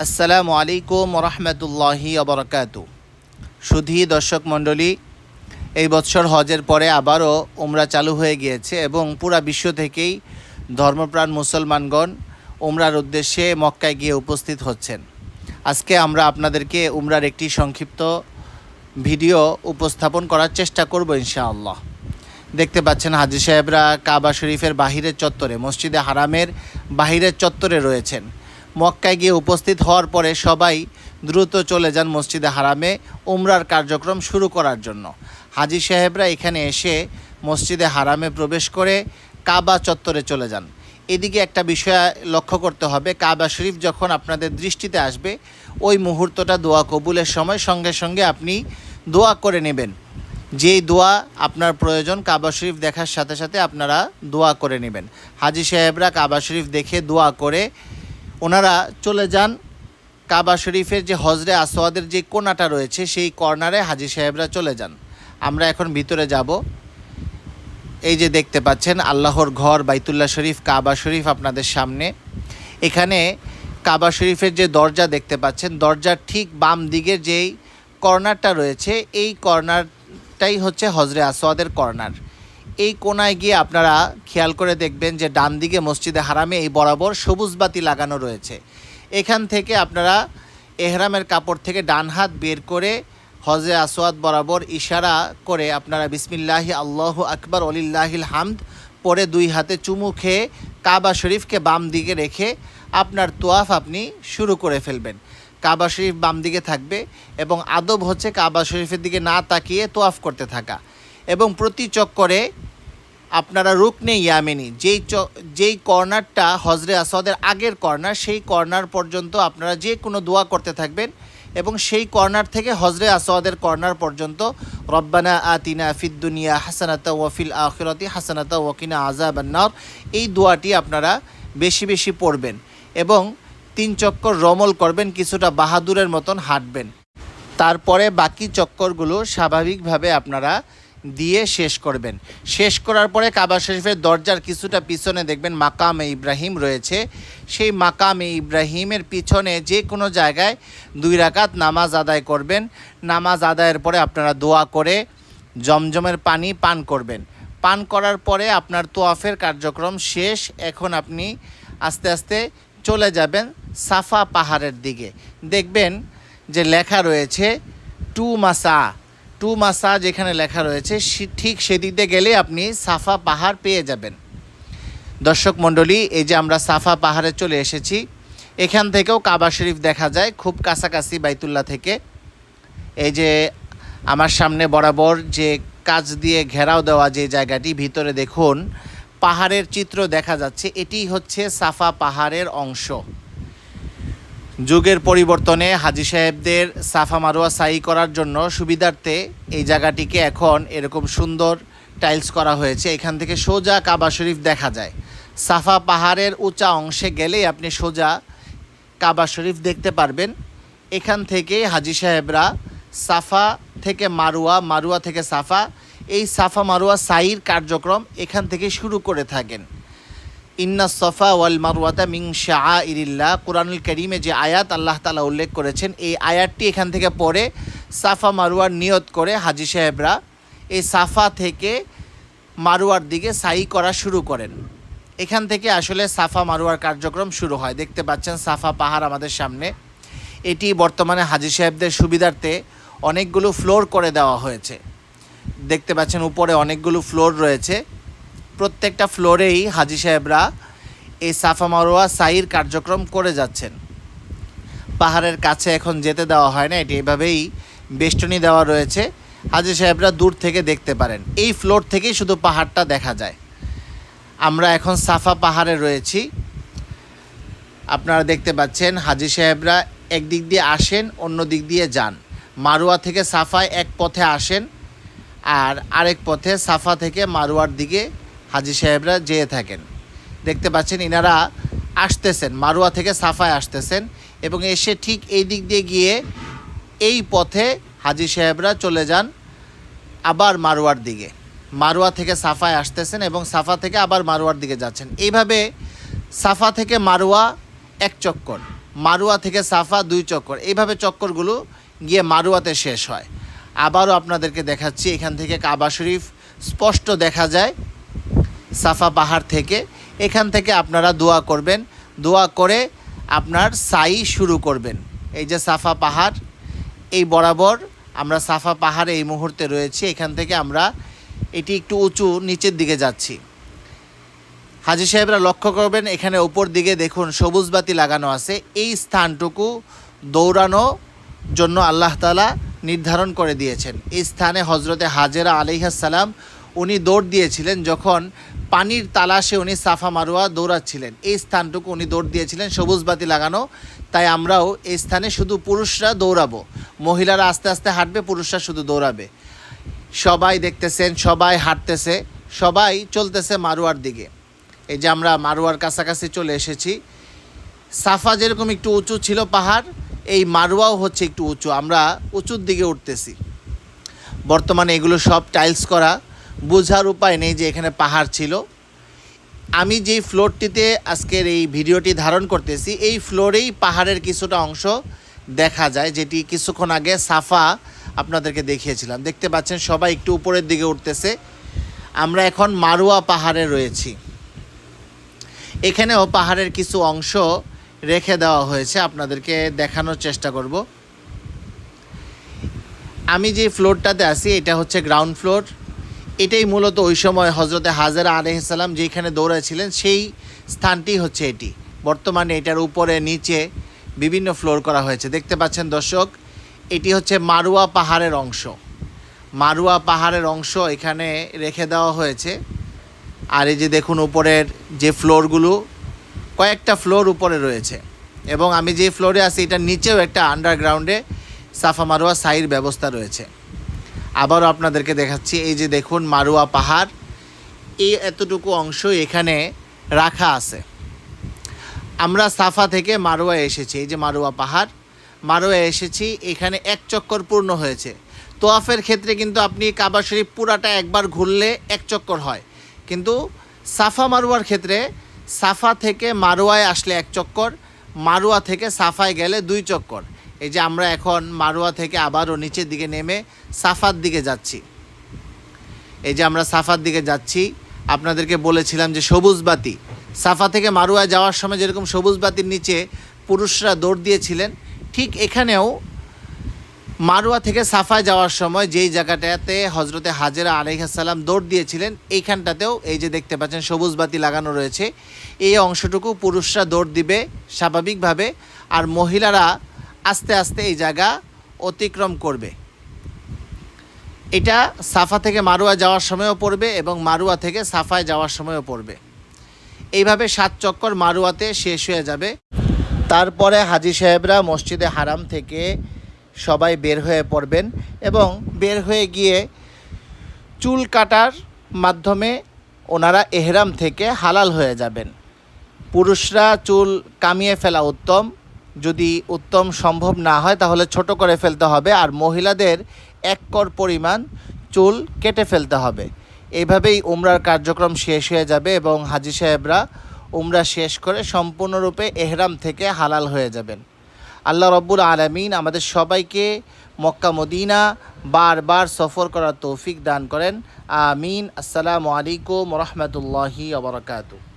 আসসালামু আলাইকুম রহমতুল্লাহি আবরকাতু। সুধী দর্শক মণ্ডলী, এই বছর হজের পরে আবারও উমরা চালু হয়ে গিয়েছে এবং পুরা বিশ্ব থেকেই ধর্মপ্রাণ মুসলমানগণ উমরার উদ্দেশ্যে মক্কায় গিয়ে উপস্থিত হচ্ছেন। আজকে আমরা আপনাদেরকে উমরার একটি সংক্ষিপ্ত ভিডিও উপস্থাপন করার চেষ্টা করব ইনশাআল্লাহ। দেখতে পাচ্ছেন হাজী সাহেবরা কাবা শরীফের বাহিরের চত্বরে, মসজিদে হারামের বাহিরের চত্বরে রয়েছেন। মক্কায় গিয়ে উপস্থিত হওয়ার পরে সবাই দ্রুত চলে যান মসজিদে হারামে উমরার কার্যক্রম শুরু করার জন্য। হাজী সাহেবরা এখানে এসে মসজিদে হারামে প্রবেশ করে কাবা চত্বরে চলে যান। এদিকে একটা বিষয় লক্ষ্য করতে হবে, কাবা শরীফ যখন আপনাদের দৃষ্টিতে আসবে ওই মুহূর্তটা দোয়া কবুলের সময় সঙ্গে সঙ্গে আপনি দোয়া করে নেবেন। যেই দোয়া আপনার প্রয়োজন কাবা শরীফ দেখার সাথে সাথে আপনারা দোয়া করে নেবেন। হাজী সাহেবরা কাবা শরীফ দেখে দোয়া করে ওনারা চলে যান কাবা শরীফের যে হজরে আসওয়াদের যে কোণাটা রয়েছে সেই কর্নারে হাজী সাহেবরা চলে যান। আমরা এখন ভিতরে যাব। এই যে দেখতে পাচ্ছেন আল্লাহর ঘর বাইতুল্লাহ শরীফ, কাবা শরীফ আপনাদের সামনে। এখানে কাবা শরীফের যে দরজা দেখতে পাচ্ছেন, দরজার ঠিক বাম দিকের যেই কর্নারটা রয়েছে এই কর্নারটাই হচ্ছে হজরে আসওয়াদের কর্নার। এই কোণায় গিয়ে আপনারা খেয়াল করে দেখবেন যে ডান দিকে মসজিদে হারামে এই বরাবর সবুজ বাতি লাগানো রয়েছে। এখান থেকে আপনারা এহরামের কাপড় থেকে ডান হাত বের করে হজরে আসওয়াদ বরাবর ইশারা করে আপনারা বিসমিল্লাহি আল্লাহু আকবার ওলিল্লাহিল হামদ পরে দুই হাতে চুমু খেয়ে কাবা শরীফকে বাম দিকে রেখে আপনার তোয়াফ আপনি শুরু করে ফেলবেন। কাবা শরীফ বাম দিকে থাকবে এবং আদব হচ্ছে কাবা শরীফের দিকে না তাকিয়ে তোয়াফ করতে থাকা। এবং প্রতি চক্করে আপনারা রুকনে ইয়ামিনী যেই কর্নারটা হজরে আসওয়াদের আগের কর্নার, সেই কর্নার পর্যন্ত আপনারা যে কোনো দোয়া করতে থাকবেন এবং সেই কর্নার থেকে হজরে আসওয়াদের কর্নার পর্যন্ত রব্বানা আতিনা ফিদ দুনিয়া হাসানাতা ওয়া ফিল আখিরাতি হাসানাতা ওয়া কিনা আযাবান নার এই দোয়াটি আপনারা বেশি বেশি পড়বেন এবং 3 চক্কর রমল করবেন, কিছুটা বাহাদুরের মতন হাঁটবেন। তারপরে বাকি চক্করগুলো স্বাভাবিকভাবে আপনারা দিয়ে শেষ করবেন। শেষ করার পরে কাবা শরীফের দরজার কিছুটা পিছনে দেখবেন মাকামে ইব্রাহিম রয়েছে। সেই মাকামে ইব্রাহিমের পিছনে যে কোনো জায়গায় 2 রাকাত নামাজ আদায় করবেন। নামাজ আদায়ের পরে আপনারা দোয়া করে জমজমের পানি পান করবেন। পান করার পরে আপনার তোয়াফের কার্যক্রম শেষ। এখন আপনি আস্তে আস্তে চলে যাবেন সাফা পাহাড়ের দিকে। দেখবেন যে লেখা রয়েছে টু মাসা যেখানে লেখা রয়েছে ঠিক সেদিকে গেলে আপনি সাফা পাহাড় পেয়ে যাবেন। দর্শক মণ্ডলী, এই যে আমরা সাফা পাহাড়ে চলে এসেছি। এখান থেকেও কাবা শরীফ দেখা যায় খুব কাছাকাছি বাইতুল্লাহ থেকে। এই যে আমার সামনে বরাবর যে কাচ দিয়ে ঘেরাও দেওয়া যে জায়গাটি, ভিতরে দেখুন পাহাড়ের চিত্র দেখা যাচ্ছে। এটি হচ্ছে সাফা পাহাড়ের অংশ। যুগের পরিবর্তনে হাজী সাহেবদের সাফা মারোয়া সাই করার জন্য সুবিধার্থে এই জায়গাটিকে এখন এরকম সুন্দর টাইলস করা হয়েছে। এখান থেকে সোজা কাবা শরীফ দেখা যায়। সাফা পাহাড়ের উঁচা অংশে গেলেই আপনি সোজা কাবা শরীফ দেখতে পারবেন। এখান থেকে হাজী সাহেবরা সাফা থেকে মারুয়া থেকে সাফা, এই সাফা মারোয়া সাইর কার্যক্রম এখান থেকে শুরু করে থাকেন। ইন্না সফা ওয়াল মারওয়াতা মিন শাআইরিল্লাহ, কুরআনুল কারীমে যে আয়াত আল্লাহ তাআলা উল্লেখ করেছেন এই আয়াতটি এখান থেকে পড়ে সাফা মারওয়ার নিয়ত করে হাজী সাহেবরা এই সাফা থেকে মারওয়ার দিকে সাই করা শুরু করেন। এখান থেকে আসলে সাফা মারওয়ার কার্যক্রম শুরু হয়। দেখতে পাচ্ছেন সাফা পাহাড় আমাদের সামনে। এটি বর্তমানে হাজী সাহেবদের সুবিধার্থে অনেকগুলো ফ্লোর করে দেওয়া হয়েছে। দেখতে পাচ্ছেন উপরে অনেকগুলো ফ্লোর রয়েছে। প্রত্যেকটা ফ্লোরেই হাজী সাহেবরা এই সাফা মারওয়া সাইর কার্যক্রম করে যাচ্ছেন। পাহাড়ের কাছে এখন যেতে দেওয়া হয় না, এটি এভাবেই বেষ্টনী দেওয়া রয়েছে। হাজী সাহেবরা দূর থেকে দেখতে পারেন। এই ফ্লোর থেকেই শুধু পাহাড়টা দেখা যায়। আমরা এখন সাফা পাহাড়ে রয়েছি। আপনারা দেখতে পাচ্ছেন হাজী সাহেবরা একদিক দিয়ে আসেন, অন্য দিক দিয়ে যান। মারওয়া থেকে সাফায় এক পথে আসেন আর আরেক পথে সাফা থেকে মারওয়ার দিকে হাজী সাহেবরা যেয়ে থাকেন। দেখতে পাচ্ছেন ইনারা আসতেছেন, মারওয়া থেকে সাফায় আসতেছেন এবং এসে ঠিক এই দিক দিয়ে গিয়ে এই পথে হাজী সাহেবরা চলে যান আবার মারওয়ার দিকে। মারওয়া থেকে সাফায় আসতেছেন এবং সাফা থেকে আবার মারওয়ার দিকে যাচ্ছেন। এইভাবে সাফা থেকে মারওয়া 1 চক্কর, মারুয়া থেকে সাফা 2 চক্কর, এইভাবে চক্করগুলো গিয়ে মারুয়াতে শেষ হয়। আবারও আপনাদেরকে দেখাচ্ছি, এখান থেকে কাবা শরীফ স্পষ্ট দেখা যায় সাফা পাহাড় থেকে। এখান থেকে আপনারা দোয়া করবেন, দোয়া করে আপনার সাই শুরু করবেন। এই যে সাফা পাহাড়, এই বরাবর আমরা সাফা পাহাড়ে এই মুহূর্তে রয়েছি। এখান থেকে আমরা এটি একটু উঁচু নিচের দিকে যাচ্ছি। হাজী সাহেবরা লক্ষ্য করবেন, এখানে উপর দিকে দেখুন সবুজ বাতি লাগানো আছে। এই স্থানটুকু দৌড়ানো জন্য আল্লাহ তাআলা নির্ধারণ করে দিয়েছেন। এই স্থানে হজরতে হাজেরা আলাইহিস সালাম উনি দৌড় দিয়েছিলেন যখন পানির তালাশে উনি সাফা মারোয়া দৌড়াচ্ছিলেন। এই স্থানটুকু উনি দৌড় দিয়েছিলেন, সবুজ বাতি লাগানো। তাই আমরাও এই স্থানে শুধু পুরুষরা দৌড়াবো, মহিলারা আস্তে আস্তে হাঁটবে, পুরুষরা শুধু দৌড়াবে। সবাই দেখতেছেন, সবাই হাঁটতেছে, সবাই চলতেছে মারোয়ার দিকে। এই যে আমরা মারোয়ার কাছাকাছি চলে এসেছি। সাফা যেরকম একটু উঁচু ছিল পাহাড়, এই মারোয়াও হচ্ছে একটু উঁচু। আমরা উঁচুর দিকে উঠতেছি। বর্তমানে এগুলো সব টাইলস করা, বোঝার উপায় নেই যে এখানে পাহাড় ছিল। আমি যেই ফ্লোরটিতে আজকের এই ভিডিওটি ধারণ করতেছি, এই ফ্লোরেই পাহাড়ের কিছুটা অংশ দেখা যায়, যেটি কিছুক্ষণ আগে সাফা আপনাদেরকে দেখিয়েছিলাম। দেখতে পাচ্ছেন সবাই একটু উপরের দিকে উঠতেছে। আমরা এখন মারোয়া পাহাড়ে রয়েছি। এখানেও পাহাড়ের কিছু অংশ রেখে দেওয়া হয়েছে, আপনাদেরকে দেখানোর চেষ্টা করব। আমি যে ফ্লোরটাতে আছি এটা হচ্ছে গ্রাউন্ড ফ্লোর। এটাই মূলত ওই সময় হজরতে হাজেরা আলাইহিস সালাম যেখানে দৌড়াচ্ছিলেন সেই স্থানটি হচ্ছে এটি। বর্তমানে এটার উপরে নিচে বিভিন্ন ফ্লোর করা হয়েছে। দেখতে পাচ্ছেন দর্শক, এটি হচ্ছে মারোয়া পাহাড়ের অংশ। মারোয়া পাহাড়ের অংশ এখানে রেখে দেওয়া হয়েছে। আর এই যে দেখুন উপরের যে ফ্লোরগুলো, কয়েকটা ফ্লোর উপরে রয়েছে। এবং আমি যে ফ্লোরে আছি এটার নিচেও একটা আন্ডারগ্রাউন্ডে সাফা মারোয়া সাইর ব্যবস্থা রয়েছে। আবারও আপনাদেরকে দেখাচ্ছি, এই যে দেখুন মারোয়া পাহাড়, এই এতটুকু অংশ এখানে রাখা আছে। আমরা সাফা থেকে মারোয়া এসেছি। এই যে মারোয়া পাহাড়, মারোয়া এসেছি, এখানে 1 চক্কর পূর্ণ হয়েছে। তোয়াফের ক্ষেত্রে কিন্তু আপনি কাবা শরীফ পুরাটা একবার ঘুরলে 1 চক্কর হয়, কিন্তু সাফা মারোয়ার ক্ষেত্রে সাফা থেকে মারোয়ায় আসলে 1 চক্কর, মারোয়া থেকে সাফায় গেলে 2 চক্কর। এই যে আমরা এখন মারোয়া থেকে আবারও নিচের দিকে নেমে সাফার দিকে যাচ্ছি। এই যে আমরা সাফার দিকে যাচ্ছি, আপনাদেরকে বলেছিলাম যে সবুজ বাতি, সাফা থেকে মারোয়া যাওয়ার সময় যেরকম সবুজ বাতির নিচে পুরুষরা দৌড় দিয়েছিলেন, ঠিক এখানেও মারোয়া থেকে সাফায় যাওয়ার সময় যেই জায়গাটাতে হজরতে হাজেরা আলাইহিস সালাম দৌড় দিয়েছিলেন, এইখানটাতেও এই যে দেখতে পাচ্ছেন সবুজ বাতি লাগানো রয়েছে। এই অংশটুকু পুরুষরা দৌড় দিবে স্বাভাবিকভাবে, আর মহিলারা আস্তে আস্তে এই জায়গা অতিক্রম করবে। এটা সাফা থেকে মারোয়া যাওয়ার সময়ও পড়বে এবং মারোয়া থেকে সাফায় যাওয়ার সময়ও পড়বে। এইভাবে 7 চক্কর মারোয়াতে শেষ হয়ে যাবে। তারপরে হাজী সাহেবরা মসজিদে হারাম থেকে সবাই বের হয়ে পড়বেন এবং বের হয়ে গিয়ে চুল কাটার মাধ্যমে ওনারা এহরাম থেকে হালাল হয়ে যাবেন। পুরুষরা চুল কামিয়ে ফেলা উত্তম, যদি উত্তম সম্ভব না হয় তাহলে ছোট করে ফেলতে হবে, আর মহিলাদের 1 কর পরিমাণ চুল কেটে ফেলতে হবে। এইভাবেই উমরার কার্যক্রম শেষ হয়ে যাবে এবং হাজী সাহেবরা উমরা শেষ করে সম্পূর্ণরূপে এহরাম থেকে হালাল হয়ে যাবেন। আল্লাহ রব্বুল আলামিন আমাদের সবাইকে মক্কা মদিনা বারবার সফর করার তৌফিক দান করেন। আমিন। আসসালামু আলাইকুম ওয়া রাহমাতুল্লাহি ওয়া বারাকাতুহু।